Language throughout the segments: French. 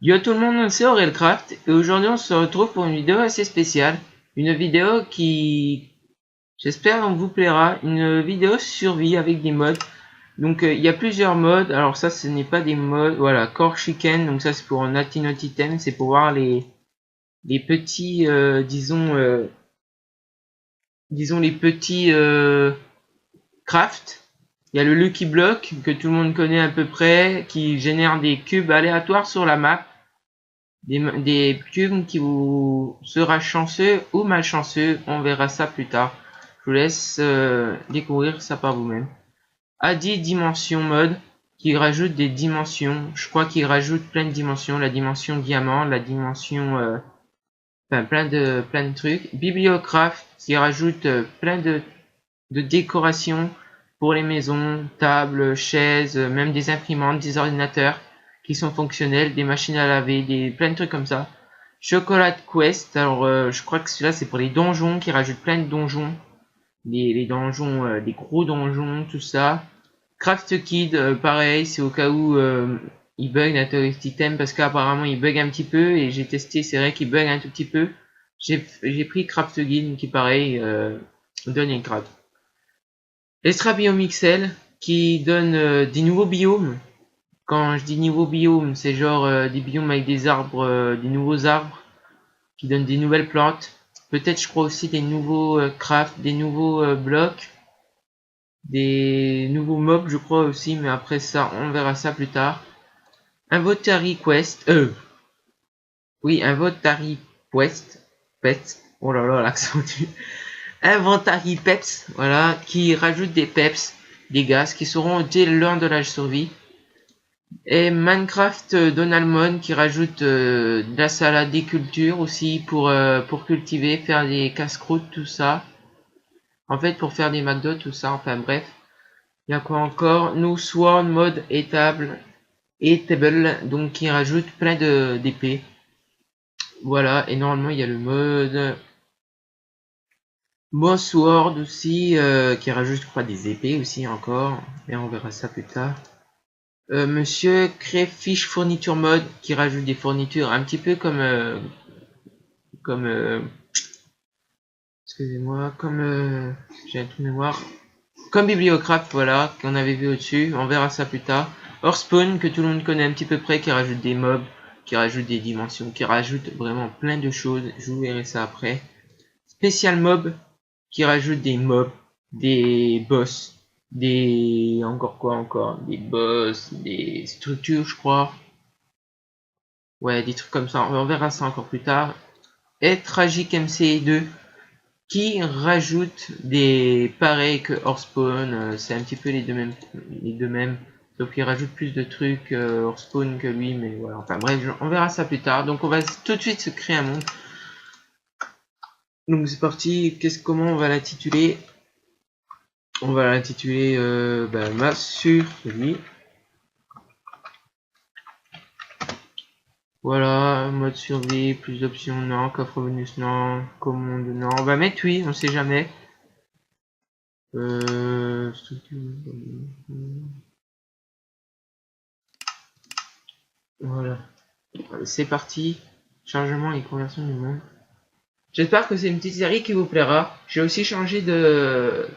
Yo tout le monde, c'est Aurelcraft et aujourd'hui on se retrouve pour une vidéo assez spéciale. Une vidéo qui, j'espère, vous plaira. Une vidéo survie avec des mods. Donc il y a plusieurs mods. Alors ça ce n'est pas des mods. Voilà, Core Chicken. Donc ça c'est pour un Naughty Item. C'est pour voir les petits, disons les petits crafts. Il y a le Lucky Block que tout le monde connaît à peu près, qui génère des cubes aléatoires sur la map. Des cubes qui vous sera chanceux ou malchanceux, on verra ça plus tard. Je vous laisse découvrir ça par vous-même. Adi Dimension Mode qui rajoute des dimensions. Je crois qu'il rajoute plein de dimensions. La dimension diamant, la dimension enfin plein de trucs. Bibliocraft qui rajoute plein de décorations pour les maisons, tables, chaises, même des imprimantes, des ordinateurs qui sont fonctionnels, des machines à laver, plein de trucs comme ça. Chocolate Quest, alors je crois que celui-là c'est pour les donjons, qui rajoutent plein de donjons, les donjons, des gros donjons, tout ça. Craft Kid, pareil, c'est au cas où il bug notre item parce qu'apparemment il bug un petit peu et j'ai testé, c'est vrai qu'il bug un tout petit peu. J'ai pris Craft Kid qui pareil donne une craft. Extra Biomixel qui donne des nouveaux biomes. Quand je dis nouveaux biomes, c'est genre des biomes avec des arbres, des nouveaux arbres qui donnent des nouvelles plantes. Peut-être je crois aussi des nouveaux crafts, des nouveaux blocs, des nouveaux mobs je crois aussi, mais après ça on verra ça plus tard. Inventory Quest, oui Inventory Quest, Pet, oh là là l'accent du Inventory Peps, voilà, qui rajoute des peps, des gaz qui seront dès lors de la survie. Et Minecraft Donalmon qui rajoute de la salade des cultures aussi pour cultiver, faire des casse-croûtes, tout ça. En fait, pour faire des McDo, tout ça, enfin bref. Il y a quoi encore? No Sword mode et table, donc qui rajoute plein d'épées. Voilà, et normalement il y a le mode Moss Sword aussi, qui rajoute je crois des épées aussi encore. Et on verra ça plus tard. Monsieur Crayfish Fourniture Mode qui rajoute des fournitures un petit peu comme excusez-moi, comme j'ai un trou de mémoire, comme Bibliocraft, voilà, qu'on avait vu au-dessus, on verra ça plus tard. Spawn que tout le monde connaît un petit peu près, qui rajoute des mobs, qui rajoute des dimensions, qui rajoute vraiment plein de choses, je vous verrai ça après. Spécial Mob qui rajoute des mobs, des boss, des encore quoi encore, des boss, des structures je crois. Ouais, des trucs comme ça, on verra ça encore plus tard. Et Tragic MC2 qui rajoute des pareils que Hearthstone, c'est un petit peu les deux mêmes, sauf qu'il rajoute plus de trucs Hearthstone que lui, mais voilà, enfin bref, on verra ça plus tard. Donc on va tout de suite se créer un monde. Donc c'est parti, comment on va l'intituler? On va l'intituler ma survie. Voilà, mode survie, plus d'options, non, coffre bonus, non, commande, non. On va mettre oui, on sait jamais. Voilà, c'est parti. Chargement et conversion du monde. J'espère que c'est une petite série qui vous plaira. J'ai aussi changé de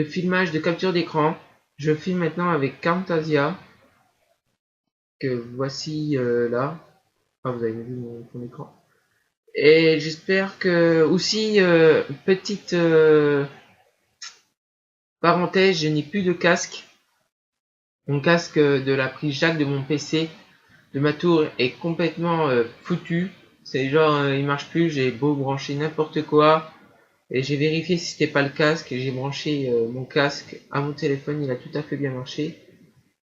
filmage, de capture d'écran. Je filme maintenant avec Camtasia, que voici là. Ah, vous avez vu mon écran. Et j'espère que aussi petite parenthèse, je n'ai plus de casque. Mon casque de la prise jack de mon PC de ma tour est complètement foutu. C'est genre il marche plus, j'ai beau brancher n'importe quoi. Et j'ai vérifié si c'était pas le casque et j'ai branché mon casque à mon téléphone, il a tout à fait bien marché.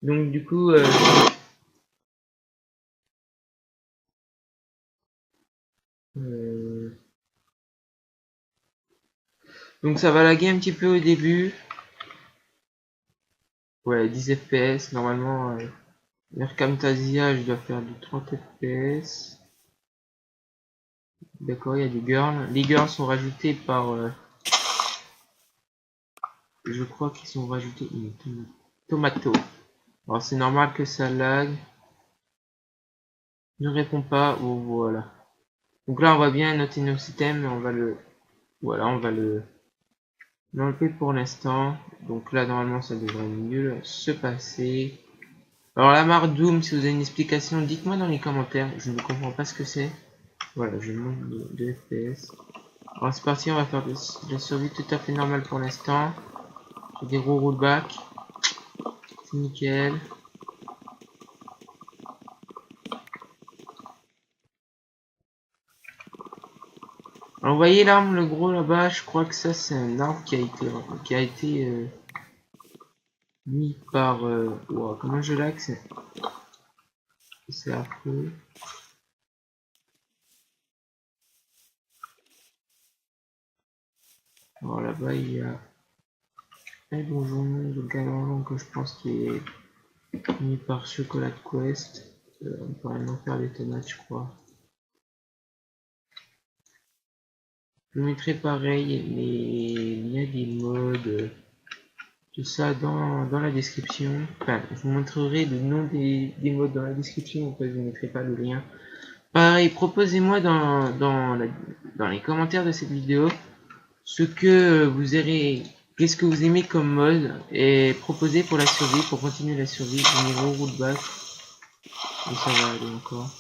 Donc du coup euh, donc ça va laguer un petit peu au début. Ouais, 10 fps normalement. Vers Camtasia, je dois faire du 30 fps. D'accord, il y a des girls. Les girls sont rajoutées par je crois qu'ils sont rajoutés Tomato. Alors c'est normal que ça lag. Ne répond pas. Oh, voilà. Donc là, on va bien noter nos systèmes. On va le... Voilà, on va le... l'enlever pour l'instant. Donc là, normalement, ça devrait mieux se passer. Alors la marre Doom, si vous avez une explication, dites-moi dans les commentaires. Je ne comprends pas ce que c'est. Voilà, je monte de FPS. Alors c'est parti, on va faire de la survie tout à fait normale pour l'instant. J'ai des gros rollbacks. C'est nickel. Alors vous voyez l'arme, le gros là-bas, je crois que ça c'est un arbre qui a été mis par... wow, comment je lag, c'est affreux. Alors là-bas il y a un donjon de galant que je pense qui est mis par Chocolat Quest. On peut vraiment faire des tomates, je crois. Je mettrai pareil les liens des modes, tout ça dans la description. Enfin, je vous montrerai le nom des modes dans la description, donc je ne mettrai pas le lien. Pareil, proposez-moi dans les commentaires de cette vidéo ce que vous aurez, qu'est-ce que vous aimez comme mode et proposez pour la survie, pour continuer la survie du niveau rollback. Et ça va aller encore.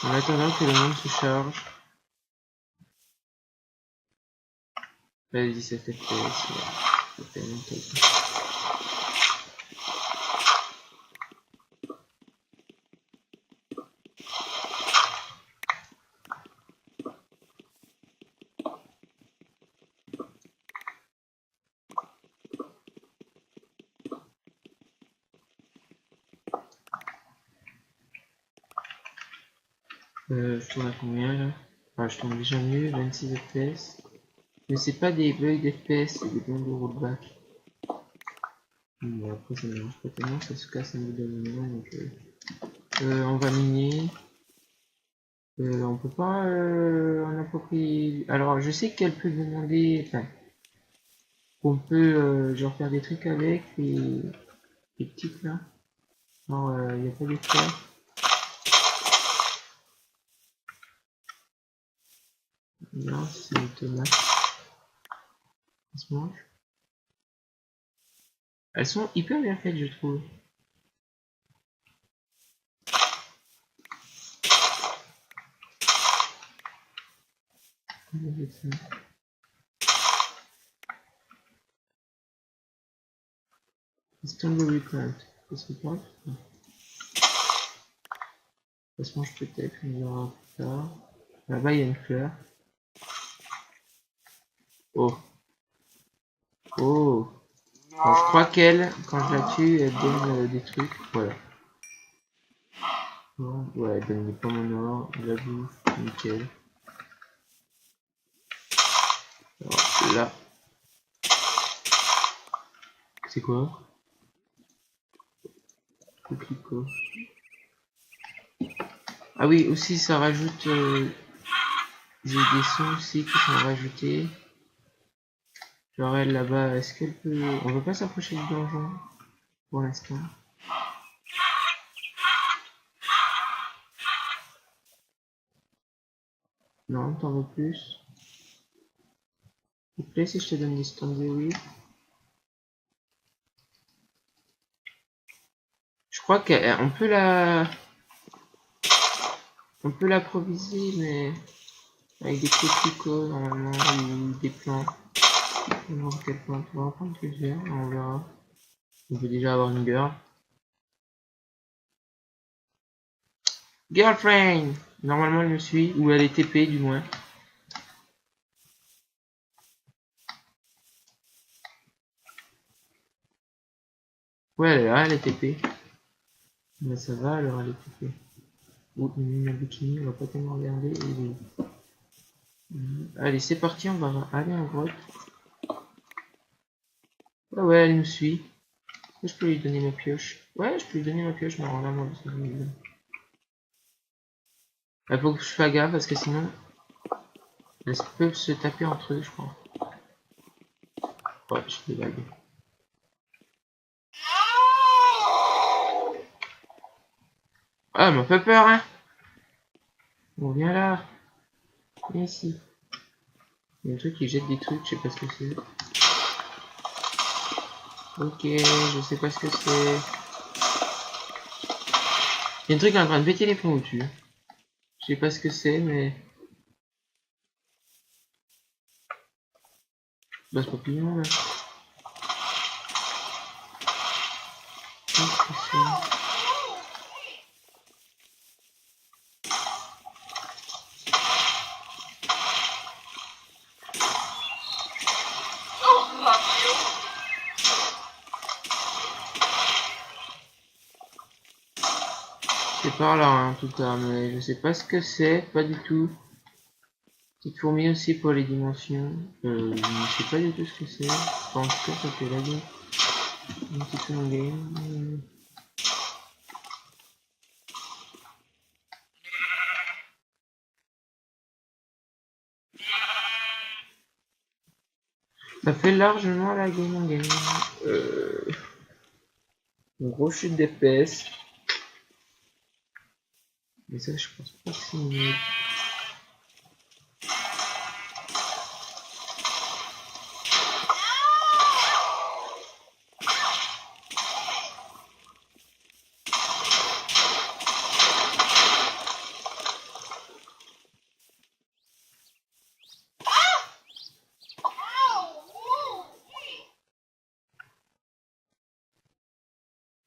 En attendant que le monde se charge. Vas-y, 17 FPS, c'est tellement top. Je tourne à combien là? Enfin, je tourne déjà mieux, 26 FPS. Mais c'est pas des bugs d'FPS, c'est des bugs de rollback. Bon, après ça ne marche pas tellement, ça se casse un bout de moment, donc on va miner. On peut pas en approprier. Alors je sais qu'elle peut demander, enfin, qu'on peut genre faire des trucs avec les petites là. Alors il n'y a pas de fleurs. Non, c'est une tomate. Ça se mange. Elles sont hyper bien faites, je trouve. Strawberry plant. Ça se plante? Ça se mange peut-être, on verra plus tard. Là-bas, il y a une fleur. Oh. Oh. Alors, je crois qu'elle, quand je la tue, elle donne des trucs. Voilà. Bon, ouais, elle donne des pommes en or, de la bouffe, nickel. Alors, là. C'est quoi? Coquelicot. Ah oui, aussi, ça rajoute... j'ai des sons aussi qui sont rajoutés. Genre elle là-bas, est-ce qu'elle peut... On va pas s'approcher du donjon pour l'instant. Non, t'en veux plus? S'il te plaît, si je te donne des strawberries. Je crois qu'on peut la... On peut l'improviser, mais... Avec des coquelicots, normalement, ou des plantes. On va voir quelle plante. On va en prendre plusieurs, on verra. On peut déjà avoir une girl. Girlfriend! Normalement, elle me suit, ou elle est TP du moins. Ouais, elle est là, elle est TP. Mais ça va, alors elle est TP. Oh, une bikini, on va pas tellement regarder. Allez, c'est parti, on va aller en grotte. Ah ouais, elle nous suit. Je peux lui donner ma pioche. Ouais, je peux lui donner ma pioche, mais alors là, moi, il faut que je fasse gaffe parce que sinon, elles peuvent se taper entre eux, je crois. Ouais, je fais lag. Ah, m'a fait peur, hein. Bon, viens là. Viens ici. Il y a un truc qui jette des trucs, je sais pas ce que c'est. Ok, je sais pas ce que c'est. Il y a un truc qui est en train de péter les plombs au-dessus. Je sais pas ce que c'est, mais... Bah, c'est papillon, là. Qu'est-ce que c'est? C'est par là, hein, en tout cas, mais je sais pas ce que c'est, pas du tout. Petite fourmi aussi pour les dimensions. Je ne sais pas du tout ce que c'est. Enfin, en tout cas, ça fait laguer. Un petit peu en game. Ça fait largement laguer mon game. Une grosse chute d'FPS. Mais ça, je pense pas que c'est une...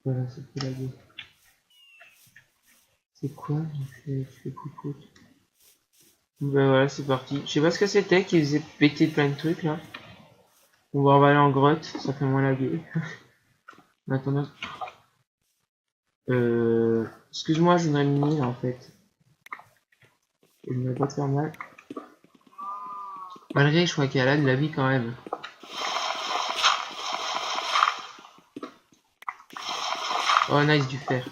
Voilà, ça fait laguer. C'est quoi? Je fais coucou. Ben voilà, c'est parti. Je sais pas ce que c'était qui faisait péter plein de trucs là. On va aller en grotte, ça fait moins laguer. En attendant. Excuse-moi, je voudrais mini là en fait. Je ne vais pas te faire mal. Malgré, je crois qu'elle a de la vie quand même. Oh, nice du fer.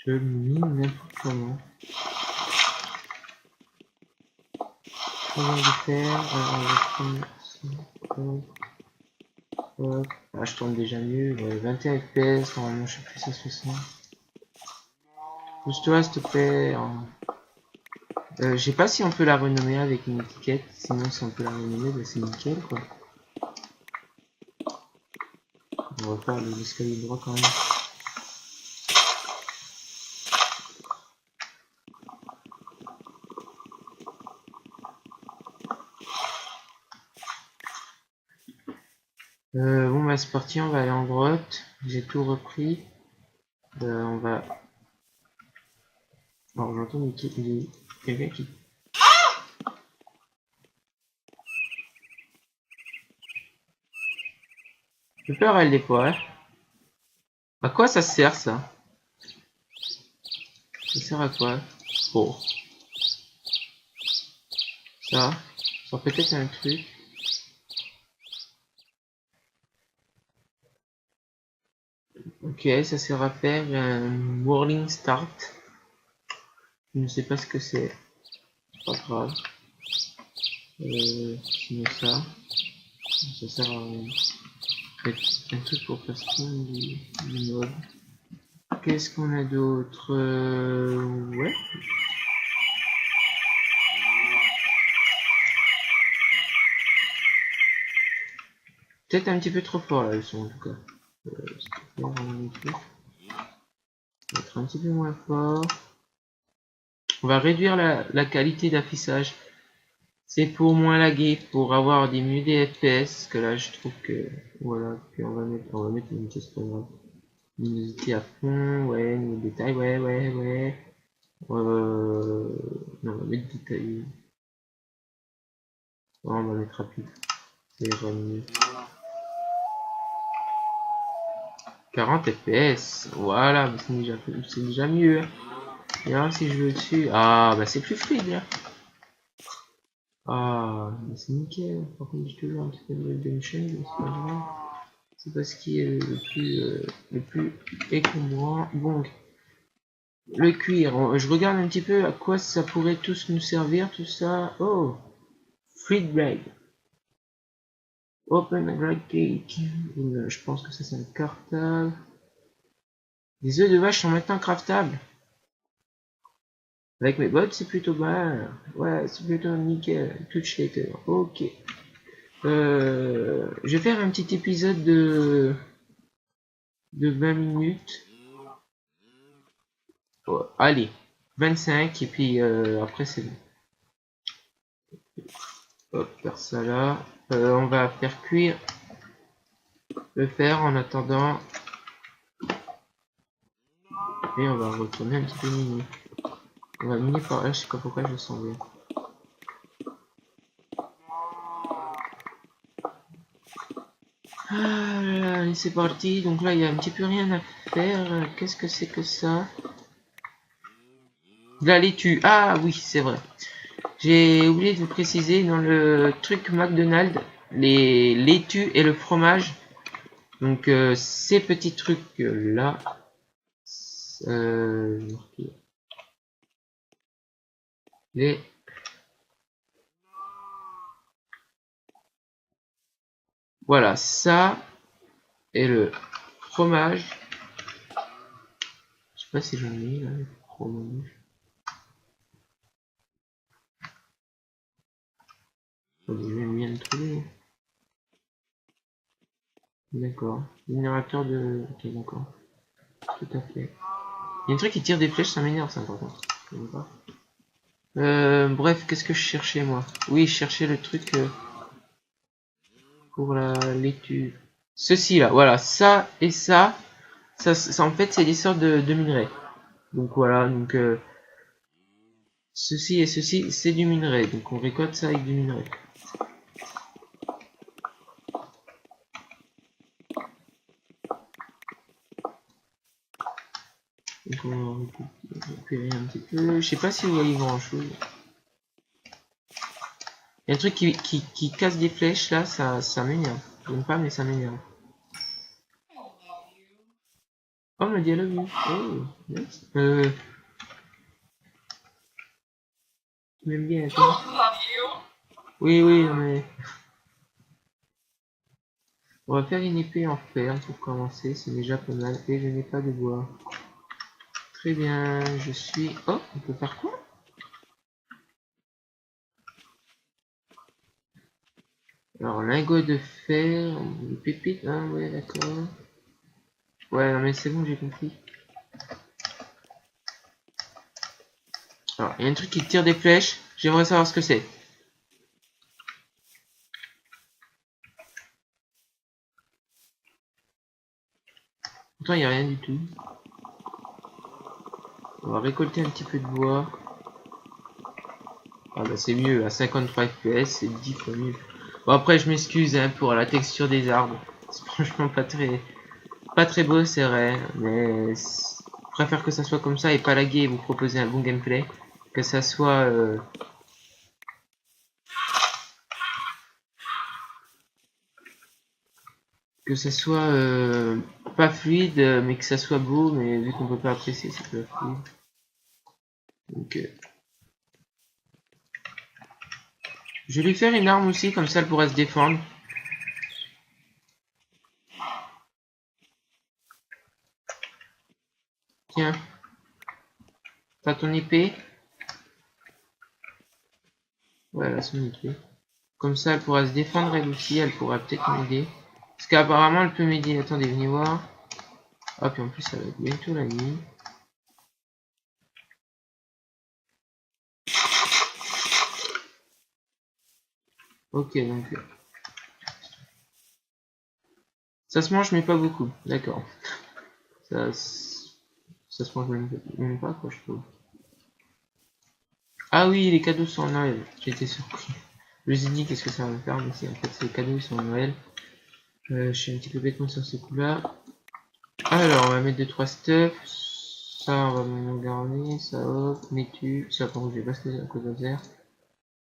Je le mine n'importe comment. Du fer. Ah, je tourne déjà mieux. 21 FPS, normalement je suis plus à 60. Pousse-toi s'il te plaît. Je sais pas si on peut la renommer avec une étiquette. Sinon, si on peut la renommer, bah, c'est nickel quoi. On va faire l'escalier droit quand même. Bon bah c'est parti, on va aller en grotte. J'ai tout repris. On va... Alors j'entends quelqu'un qui... J'ai peur elle des fois. Hein. À quoi ça sert ça? Ça sert à quoi? Bon. Ça peut-être un truc. Ok, ça sert à faire un whirling start. Je ne sais pas ce que c'est. C'est pas grave. Sinon ça sert à un truc pour faire spawn du mob. Qu'est-ce qu'on a d'autre? Ouais. Peut-être un petit peu trop fort là, le son en tout cas. On va être un petit peu moins fort. On va réduire la qualité d'affichage. C'est pour moins laguer, pour avoir des mieux des FPS. Que là, je trouve que voilà. Puis on va mettre une petite programme. Luminosité à fond, ouais, niveau détail, ouais. Non, on va mettre détail. Ouais, on va mettre rapide. Ça ira mieux. 40 FPS, voilà, c'est déjà mieux. Hein. Et là, si je veux dessus, ah, bah c'est plus fluide là. Ah, bah, c'est nickel. Par contre, j'ai toujours un petit peu de redemption, mais c'est pas grave. C'est pas ce qui est le plus écombrant. Bon, le cuir, je regarde un petit peu à quoi ça pourrait tous nous servir, tout ça. Oh, free bread. Open a great cake. Je pense que ça c'est un cartable. Les œufs de vache sont maintenant craftables. Avec mes bottes, c'est plutôt mal. Ouais, c'est plutôt nickel. Tout shaker. Ok. Je vais faire un petit épisode de 20 minutes. Oh, allez, 25 et puis après c'est bon. Hop, faire ça là. On va faire cuire le fer en attendant. Et on va retourner un petit peu miner. On va miner par là, je sais pas pourquoi je le sens bien. Ah là là, allez c'est parti. Donc là il y a un petit peu rien à faire. Qu'est-ce que c'est que ça? De la laitue. Ah oui, c'est vrai. J'ai oublié de vous préciser dans le truc McDonald's, les laitues et le fromage. Donc ces petits trucs là. Les voilà, ça et le fromage. Je sais pas si j'en ai là, le fromage. Je vais bien le trouver. D'accord. Générateur de. Ok, d'accord. Tout à fait. Il y a un truc qui tire des flèches, ça m'énerve ça par contre. Bref, qu'est-ce que je cherchais moi? Oui, je cherchais le truc pour la laitue. Ceci là, voilà, ça et ça. Ça en fait, c'est des sortes de minerais. Donc voilà, donc ceci et ceci, c'est du minerai. Donc on récolte ça avec du minerai. Donc on va récupérer un petit peu. Je sais pas si vous voyez grand chose. Il y a un truc qui casse des flèches là, ça m'énerve. J'aime pas mais ça m'énerve. Oh, me dit I love you. Oh, yes. Tu m'aimes bien toi? Oui, oui, mais... On va faire une épée en fer pour commencer, c'est déjà pas mal. Et je n'ai pas de bois. Très bien, je suis... Oh, on peut faire quoi? Alors, lingot de fer, des pépites, ah ouais, d'accord. Ouais, non mais c'est bon, j'ai compris. Alors, il y a un truc qui tire des flèches, j'aimerais savoir ce que c'est. Pourtant, il n'y a rien du tout. On va récolter un petit peu de bois. Ah bah c'est mieux, à 53 fps, c'est 10 fois mieux. Bon après, je m'excuse hein, pour la texture des arbres. C'est franchement pas très beau, c'est vrai. Mais je préfère que ça soit comme ça et pas laguer et vous proposer un bon gameplay. Que ça soit... que ça soit pas fluide mais que ça soit beau, mais vu qu'on peut pas apprécier c'est pas fluide. Donc je vais lui faire une arme aussi, comme ça elle pourra se défendre. Tiens, t'as ton épée. Voilà son épée. Comme ça elle pourra se défendre elle aussi, elle pourra peut-être m'aider. Parce qu'apparemment elle peut m'aider. Attendez, venez voir. Ah puis en plus ça va être bientôt la nuit. Ok, donc ça se mange mais pas beaucoup, d'accord. Ça se mange même pas quoi je trouve. Ah oui, les cadeaux sont en Noël, j'étais surpris. Je me suis dit qu'est-ce que ça va me faire, mais si en fait les cadeaux ils sont en Noël. Je suis un petit peu bêtement sur ce coup là. Alors on va mettre 2-3 stuff. Ça on va m'en garder, ça hop, laitue, ça par contre j'ai pas ce que à cause de ça.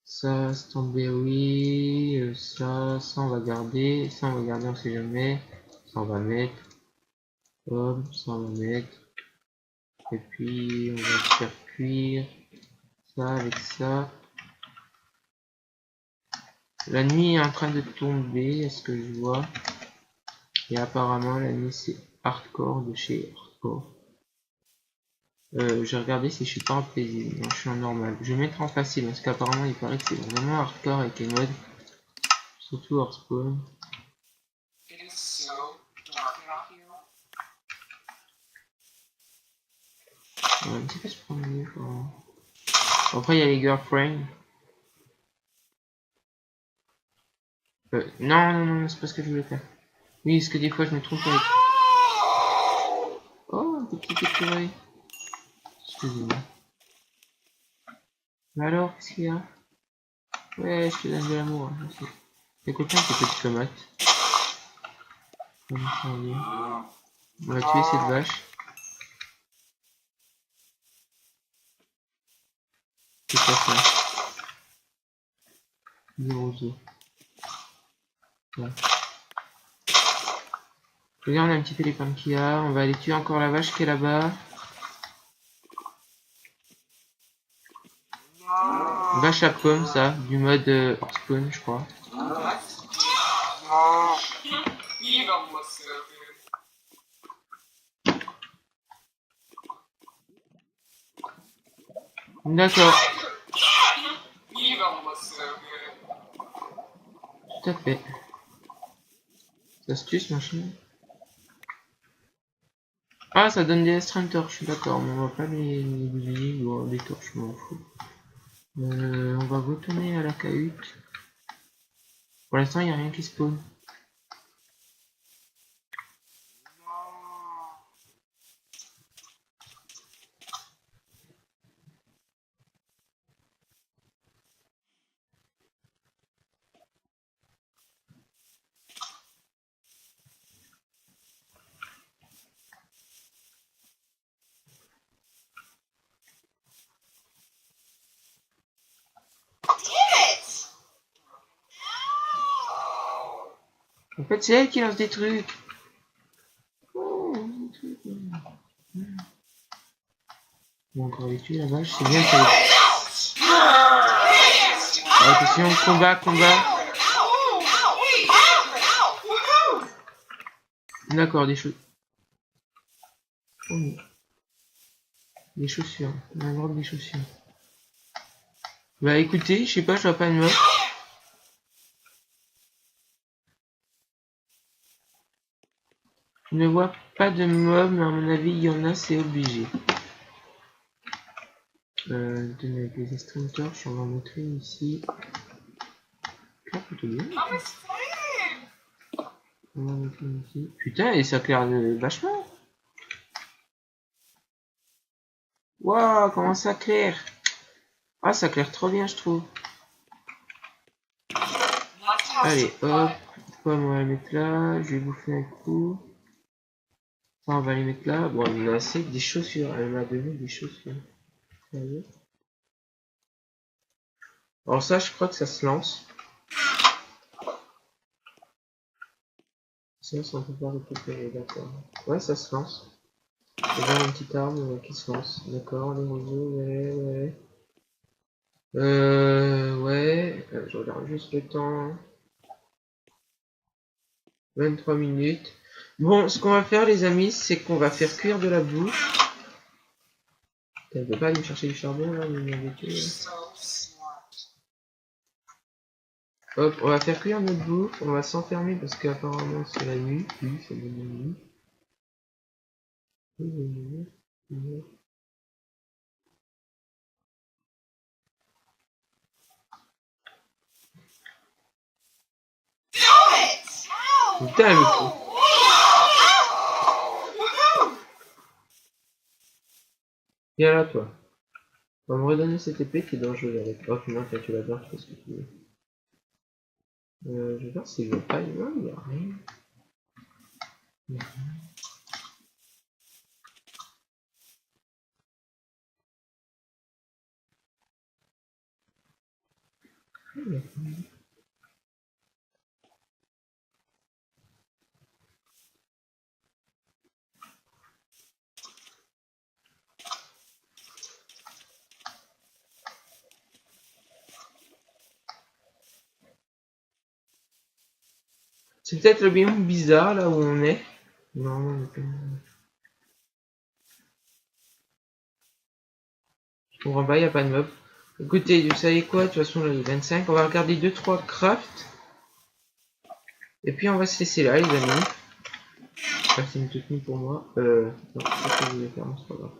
Ça, Stanberry, ça on va garder, ça on va garder on sait jamais. Ça on va mettre. Hop, ça on va mettre. Et puis on va faire cuire ça avec ça. La nuit est en train de tomber, est-ce que je vois? Et apparemment la nuit c'est hardcore de chez hardcore. J'ai regardé si je suis pas en paisible. Non, je suis en normal. Je vais mettre en facile parce qu'apparemment il paraît que c'est vraiment hardcore avec les modes. Surtout hors spawn. On va un petit peu se promener. Après il y a les girlfriends. Non, non, non, c'est pas ce que je voulais faire. Oui, parce que des fois je me trompe avec. Oh, des petites écureuils. Excusez-moi. Mais alors, qu'est-ce qu'il y a? Ouais, je te donne de l'amour. Hein, il y a quelqu'un qui est petite tomate. On va tuer cette vache. C'est quoi ça? Des roseaux. Ouais. Regarde un petit peu les pommes qu'il y a. On va aller tuer encore la vache qui est là-bas. Vache à pomme, ça. Du mode hors spawn, je crois. D'accord. Tout à fait. Ça se tue ce machin. Ah, ça donne des extrêmes torches, d'accord, mais on va pas les utiliser ou des torches, je m'en fous. On va retourner à la cahute. Pour l'instant, il n'y a rien qui spawn. En fait, c'est elle qui lance des trucs. Oh, des trucs. Bon, encore les tuer la vache, c'est bien ça. Attention, combat, combat. D'accord, des choses. Oh, des chaussures. On a le droit des chaussures. Bah écoutez, je sais pas, je vois pas de mob. Je ne vois pas de mob, mais à mon avis, il y en a, c'est obligé. Donner avec les extreme torches, on va en mettre une ici. Claire plutôt bien. On va en mettre une ici. Putain, et ça claire vachement. Waouh, comment ça claire? Ah, ça claire trop bien, je trouve. Allez, hop. On va les mettre là. Je vais bouffer un coup. Ça, on va les mettre là. Bon, il a assez des chaussures. Elle m'a donné des chaussures. Allez. Alors ça, je crois que ça se lance. Ça, on peut pas récupérer, d'accord. Ouais, ça se lance. Il y a une petite arme qui se lance. D'accord, les roseaux, ouais, ouais. Ouais. Je regarde juste le temps. 23 minutes. Bon, ce qu'on va faire, les amis, c'est qu'on va faire cuire de la bouffe. Elle veut pas aller me chercher du charbon, là, mais hop, on va faire cuire notre bouffe. On va s'enfermer parce qu'apparemment, c'est la nuit. Oui, c'est la nuit. Putain, le coup. Viens là, toi. On va me redonner cette épée qui est dangereuse avec. Oh, putain, tu l'adores, tu fais ce que tu veux. Je vais voir si je vois pas. Non, il n'y a rien. Il y a rien. C'est peut-être le biome bizarre là où on est. Non, non, Pour en bas, il n'y a pas de meubles. Écoutez, vous savez quoi, de toute façon, là, il est 25. On va regarder 2-3 crafts. Et puis, on va se laisser là, les amis. Ça, c'est une technique pour moi. Non, c'est pas ce que je voulais faire, c'est pas grave.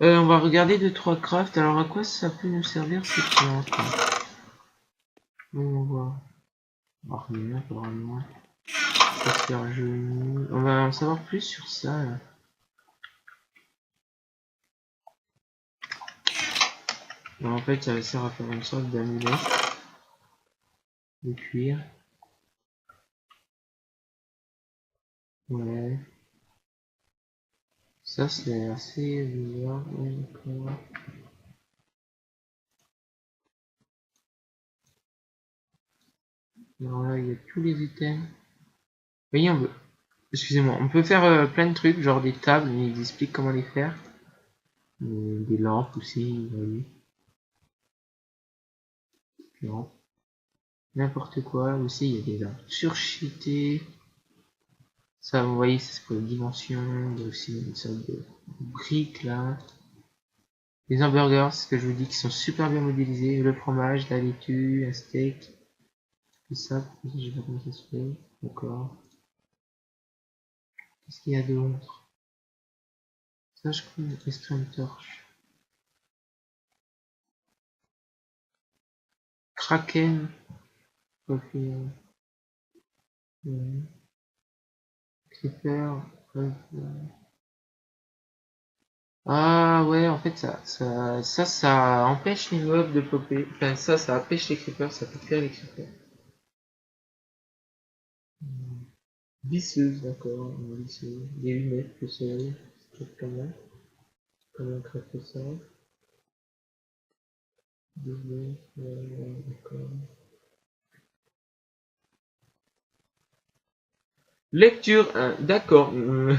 On va regarder 2-3 crafts. Alors, à quoi ça peut nous servir ces plantes? On va voir. Ah, rien, apparemment. On va en savoir plus sur ça. Là. Alors, en fait, ça sert à faire une sorte d'amulet de cuir. Ouais. Ça, c'est assez bizarre. Ouais, d'accord. Alors là, il y a tous les items. Voyez, on veut. Excusez-moi, on peut faire plein de trucs, genre des tables, mais ils expliquent comment les faire. Des lampes aussi, oui. N'importe quoi. Aussi, il y a des lampes surcheatées. Ça, vous voyez, c'est pour les dimensions. Il y a aussi une sorte de briques là. Les hamburgers, c'est ce que je vous dis, qui sont super bien modélisés. Le fromage, la laitue, un steak. Tout ça, je sais pas comment ça se fait. D'accord. Qu'est-ce qu'il y a d'autre? Ça, je crois, une extrême torche. Kraken. Coffee. Creeper. Ah ouais, en fait, ça empêche les mobs de popper. Enfin, ça empêche les creepers, ça peut faire les creepers. Visseuse, d'accord, une visseuse. Des lunettes, le soleil, c'est peut-être pas mal. Comment on crée ça? Des lunettes, ouais, d'accord. Lecture 1, d'accord. On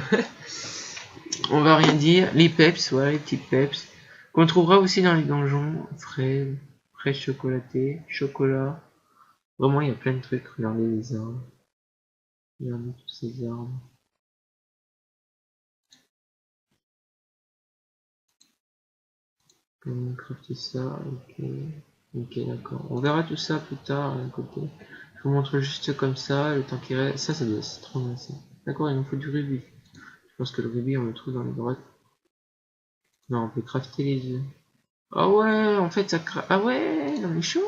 va rien dire. Les peps, ouais, les petits peps. Qu'on trouvera aussi dans les donjons. Frais chocolatés, chocolat. Vraiment, il y a plein de trucs. Regardez les arbres. Regardez tous ces arbres. Comment crafter ça? Ok. Ok, d'accord. On verra tout ça plus tard d'un côté. Je vous montre juste comme ça, le temps qu'il reste. Ça doit être trop bien ça. D'accord, il nous faut du rubis. Je pense que le rubis, on le trouve dans les grottes. Non, on peut crafter les œufs. Ah ouais, en fait, ah ouais, non mais chaud.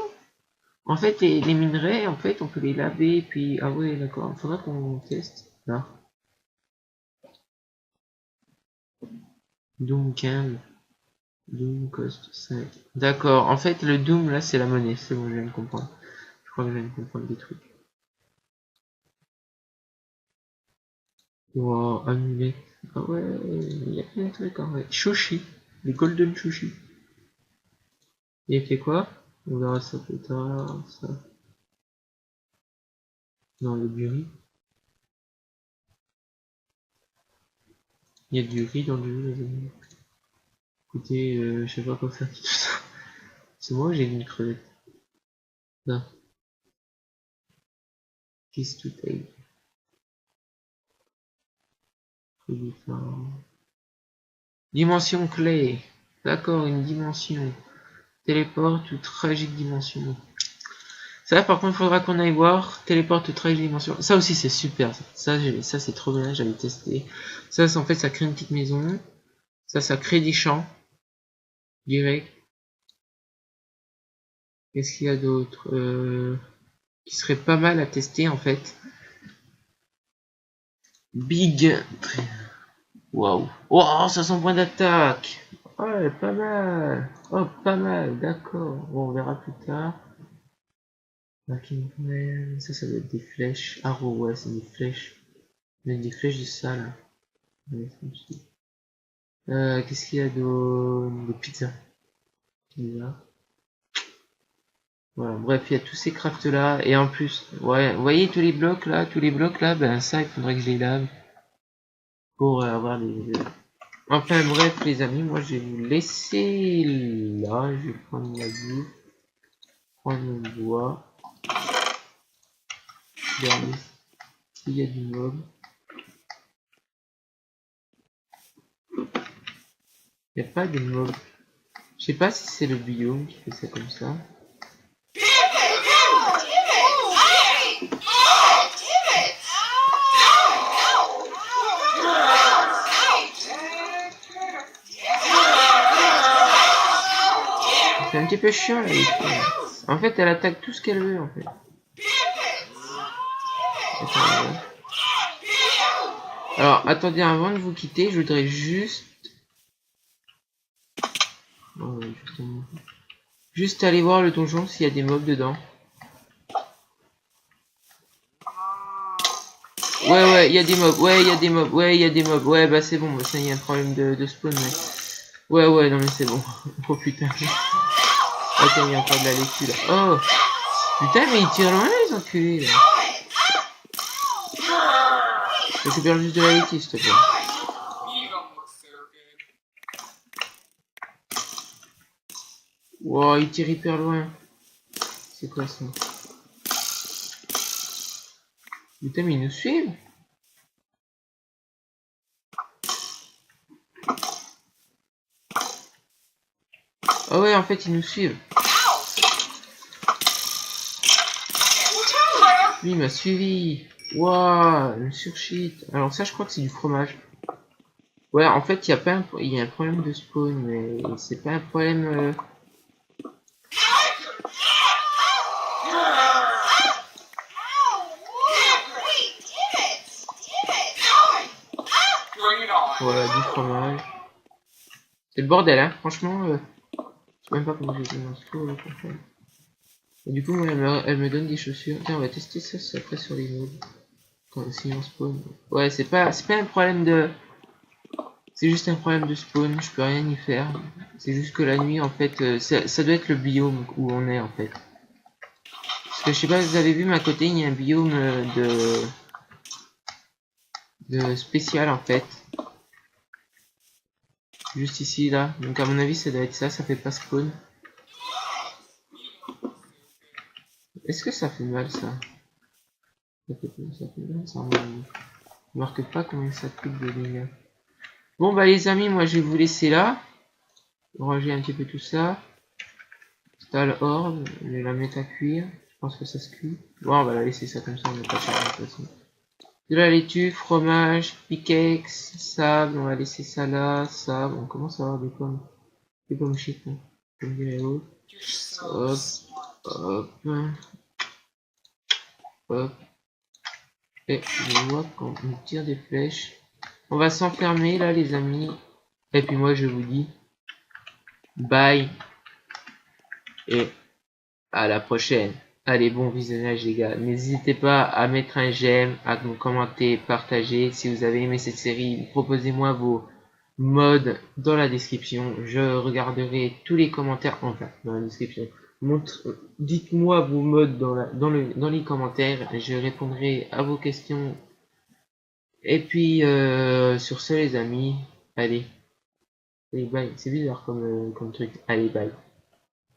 En fait, les minerais, en fait, on peut les laver, puis... Ah ouais, d'accord. Il faudra qu'on teste. Là. Doom 15. Doom cost 5. D'accord. En fait, le Doom, là, c'est la monnaie. C'est bon, je viens de comprendre. Je crois que je viens de comprendre des trucs. Wow, amulette. Ah ouais, il y a plein de trucs en vrai. Sushi. Les golden sushi. Il fait quoi? On verra ça plus tard. Ça. Non, il y a du riz. Il y a du riz dans le jeu, les amis. Écoutez, je sais pas quoi faire de tout ça. C'est moi, j'ai une crevette. Là. Kiss to take. Dimension clé. D'accord, une dimension. Téléporte ou tragique dimension. Ça, par contre, il faudra qu'on aille voir. Téléporte ou tragique dimension. Ça aussi, c'est super. Ça c'est trop bien. J'avais testé. Ça, en fait, ça crée une petite maison. Ça crée des champs. Direct. Qu'est-ce qu'il y a d'autre qui serait pas mal à tester, en fait. Big. Waouh. Waouh, 500 points d'attaque. Ouais, pas mal. Oh, pas mal. D'accord. Bon, on verra plus tard. Ça doit être des flèches. Arrow, ouais, c'est des flèches. Mais des flèches de ça, là. Qu'est-ce qu'il y a d'autre? Des pizzas. Pizza. Voilà, bref, il y a tous ces crafts là. Et en plus, ouais, vous voyez tous les blocs là, ben ça, il faudrait que je les lave. Pour avoir des... Enfin bref, les amis, moi je vais vous laisser là. Je vais prendre ma boue. Prendre mon bois. Regardez s'il y a du mob. Il n'y a pas de mob. Je sais pas si c'est le biome qui fait ça comme ça. C'est un petit peu chiant là. En fait, elle attaque tout ce qu'elle veut en fait. Alors, attendez, avant de vous quitter, je voudrais juste... Oh, juste aller voir le donjon s'il y a des mobs dedans. Ouais, il y a des mobs. Ouais, il y a des mobs. Ouais, il y a des mobs. Ouais, bah c'est bon. Ça, il y a un problème de spawn. Mais... Ouais, non mais c'est bon. Oh putain. Attends, il y a encore de la laitue là. Oh putain, mais ils tirent loin les enculés là. Je récupère juste de la laitue, s'il te plaît. Wow, il tire hyper loin. C'est quoi ça? Putain, mais ils nous suivent. Ah ouais, en fait, ils nous suivent. Lui, il m'a suivi. Waouh, une surshit. Alors ça, je crois que c'est du fromage. Ouais, en fait, il y a un problème de spawn, mais c'est pas un problème... Voilà, du fromage. C'est le bordel, hein. Franchement, je sais même pas comment j'ai dit mon score, pour faire. Et du coup, moi, elle me donne des chaussures. Tiens, on va tester ça après sur les mobs. Quand si on spawn. Ouais, c'est pas un problème de... C'est juste un problème de spawn, je peux rien y faire. C'est juste que la nuit, en fait, ça doit être le biome où on est, en fait. Parce que je sais pas si vous avez vu, mais à côté, il y a un biome de spécial, en fait. Juste ici, là. Donc à mon avis, ça doit être ça, ça fait pas spawn. Est-ce que ça fait mal, ça? Ça fait mal, ça ne marque pas combien ça coûte de dégâts. Bon, bah les amis, moi, je vais vous laisser là. Ranger un petit peu tout ça. Stall orb, je vais la mettre à cuire. Je pense que ça se cuit. Bon, on va la laisser ça comme ça, on ne va pas faire de toute façon. De la laitue, fromage, pickaxe, sable, on va laisser ça là, sable, on commence à avoir des pommes shit, hein, comme dirait l'autre. Hop, hop, hop. Et je vois qu'on me tire des flèches. On va s'enfermer là les amis. Et puis moi je vous dis bye et à la prochaine. Allez, bon visionnage les gars. N'hésitez pas à mettre un j'aime, à nous commenter, partager. Si vous avez aimé cette série, proposez-moi vos mods dans la description. Je regarderai tous les commentaires, enfin dans la description. Dites-moi vos mods dans les commentaires. Je répondrai à vos questions. Et puis sur ce les amis, allez bye. C'est bizarre comme truc. Allez bye.